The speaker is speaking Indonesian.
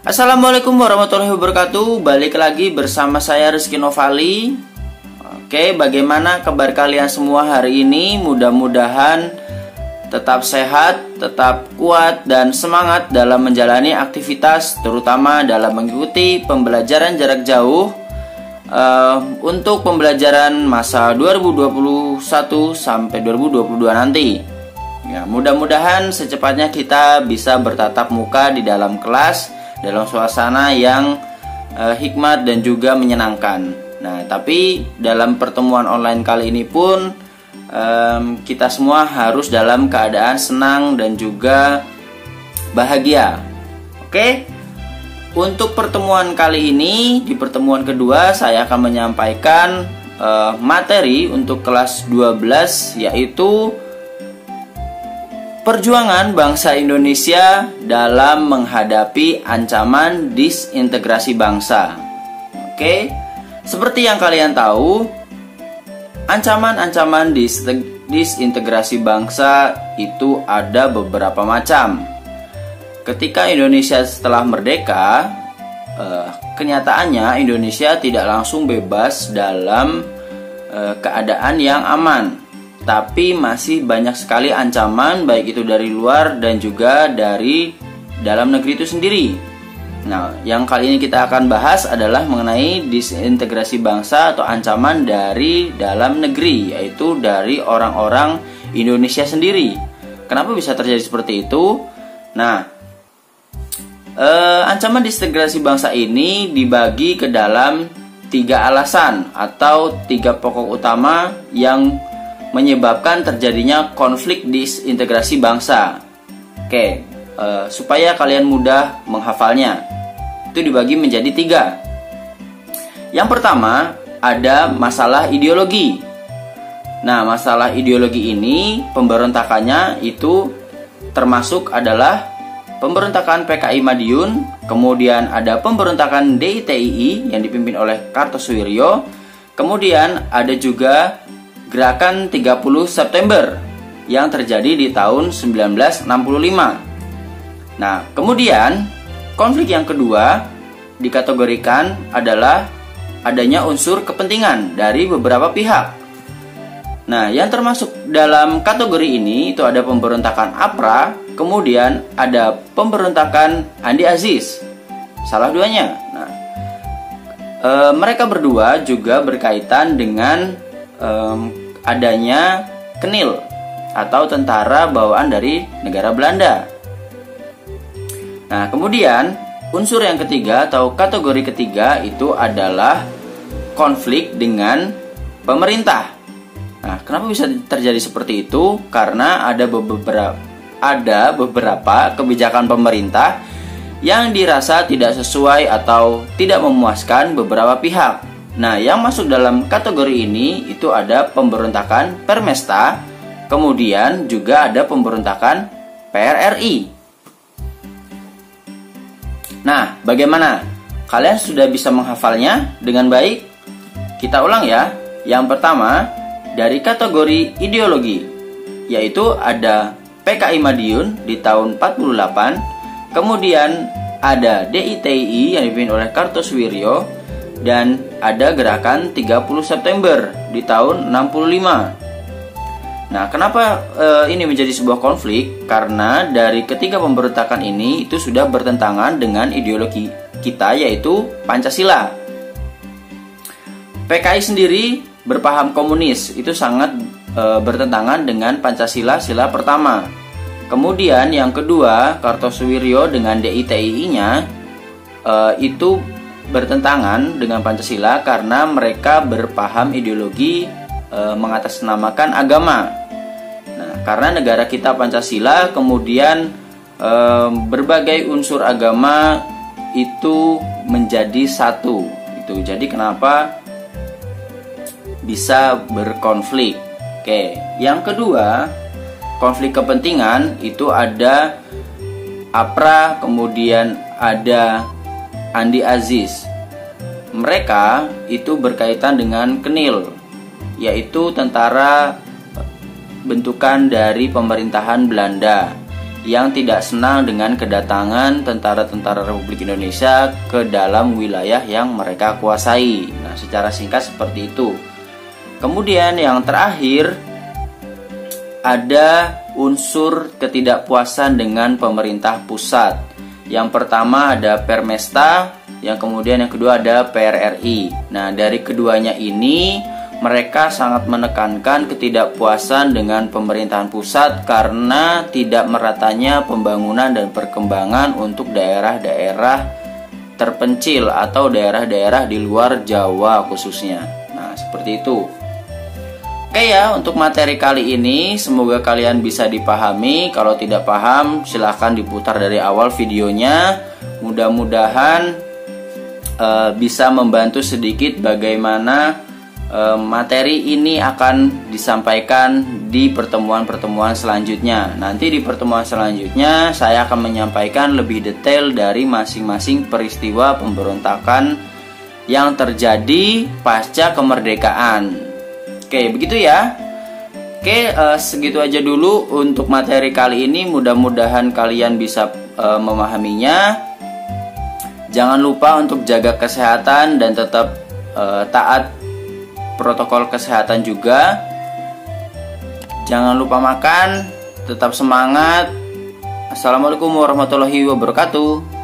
Assalamualaikum warahmatullahi wabarakatuh. Balik lagi bersama saya Rizky Novali. Oke, bagaimana kabar kalian semua hari ini? Mudah-mudahan tetap sehat, tetap kuat dan semangat dalam menjalani aktivitas, terutama dalam mengikuti pembelajaran jarak jauh untuk pembelajaran masa 2021 sampai 2022 nanti. Ya, mudah-mudahan secepatnya kita bisa bertatap muka di dalam kelas dalam suasana yang hikmat dan juga menyenangkan. Nah, tapi dalam pertemuan online kali ini pun kita semua harus dalam keadaan senang dan juga bahagia. Oke? Untuk pertemuan kali ini, di pertemuan kedua saya akan menyampaikan materi untuk kelas 12, yaitu perjuangan bangsa Indonesia dalam menghadapi ancaman disintegrasi bangsa. Oke, seperti yang kalian tahu, ancaman-ancaman disintegrasi bangsa itu ada beberapa macam. Ketika Indonesia setelah merdeka, kenyataannya Indonesia tidak langsung bebas dalam keadaan yang aman. Tapi masih banyak sekali ancaman, baik itu dari luar dan juga dari dalam negeri itu sendiri. Nah, yang kali ini kita akan bahas adalah mengenai disintegrasi bangsa atau ancaman dari dalam negeri, yaitu dari orang-orang Indonesia sendiri. Kenapa bisa terjadi seperti itu? Nah, ancaman disintegrasi bangsa ini dibagi ke dalam 3 alasan atau 3 pokok utama yang menyebabkan terjadinya konflik disintegrasi bangsa. Oke, supaya kalian mudah menghafalnya, itu dibagi menjadi 3. Yang pertama, ada masalah ideologi. Nah, masalah ideologi ini pemberontakannya itu termasuk adalah pemberontakan PKI Madiun, kemudian ada pemberontakan DITII yang dipimpin oleh Kartosuwiryo, kemudian ada juga Gerakan 30 September yang terjadi di tahun 1965. Nah, kemudian konflik yang kedua dikategorikan adalah adanya unsur kepentingan dari beberapa pihak. Nah, yang termasuk dalam kategori ini itu ada pemberontakan APRA, kemudian ada pemberontakan Andi Aziz. Salah duanya. Nah, mereka berdua juga berkaitan dengan adanya KNIL atau tentara bawaan dari negara Belanda. Nah, kemudian unsur yang ketiga atau kategori ketiga itu adalah konflik dengan pemerintah. Nah, kenapa bisa terjadi seperti itu? Karena ada beberapa kebijakan pemerintah yang dirasa tidak sesuai atau tidak memuaskan beberapa pihak. Nah, yang masuk dalam kategori ini itu ada pemberontakan Permesta, kemudian juga ada pemberontakan PRRI. Nah, bagaimana? Kalian sudah bisa menghafalnya dengan baik? Kita ulang ya. Yang pertama, dari kategori ideologi, yaitu ada PKI Madiun di tahun 48, kemudian ada DITII yang dipimpin oleh Kartosuwiryo, dan ada gerakan 30 September di tahun 65. Nah, kenapa ini menjadi sebuah konflik? Karena dari ketiga pemberontakan ini itu sudah bertentangan dengan ideologi kita, yaitu Pancasila. PKI sendiri berpaham komunis, itu sangat bertentangan dengan Pancasila sila pertama. Kemudian yang kedua, Kartosuwiryo dengan DITII-nya itu bertentangan dengan Pancasila karena mereka berpaham ideologi mengatasnamakan agama. Nah, karena negara kita Pancasila, kemudian berbagai unsur agama itu menjadi satu. Itu jadi kenapa bisa berkonflik. Oke, yang kedua, konflik kepentingan itu ada APRA, kemudian ada Andi Aziz. Mereka itu berkaitan dengan KNIL, yaitu tentara bentukan dari pemerintahan Belanda yang tidak senang dengan kedatangan tentara-tentara Republik Indonesia ke dalam wilayah yang mereka kuasai. Nah, secara singkat seperti itu. Kemudian yang terakhir, ada unsur ketidakpuasan dengan pemerintah pusat. Yang pertama ada Permesta, yang kemudian yang kedua ada PRRI. Nah, dari keduanya ini mereka sangat menekankan ketidakpuasan dengan pemerintahan pusat karena tidak meratanya pembangunan dan perkembangan untuk daerah-daerah terpencil atau daerah-daerah di luar Jawa khususnya. Nah, seperti itu. Oke ya, untuk materi kali ini semoga kalian bisa dipahami. Kalau tidak paham silahkan diputar dari awal videonya. Mudah-mudahan bisa membantu sedikit bagaimana materi ini akan disampaikan di pertemuan-pertemuan selanjutnya. Nanti di pertemuan selanjutnya saya akan menyampaikan lebih detail dari masing-masing peristiwa pemberontakan yang terjadi pasca kemerdekaan. Oke, begitu ya. Oke, segitu aja dulu untuk materi kali ini. Mudah-mudahan kalian bisa memahaminya. Jangan lupa untuk jaga kesehatan dan tetap taat protokol kesehatan juga. Jangan lupa makan, tetap semangat. Assalamualaikum warahmatullahi wabarakatuh.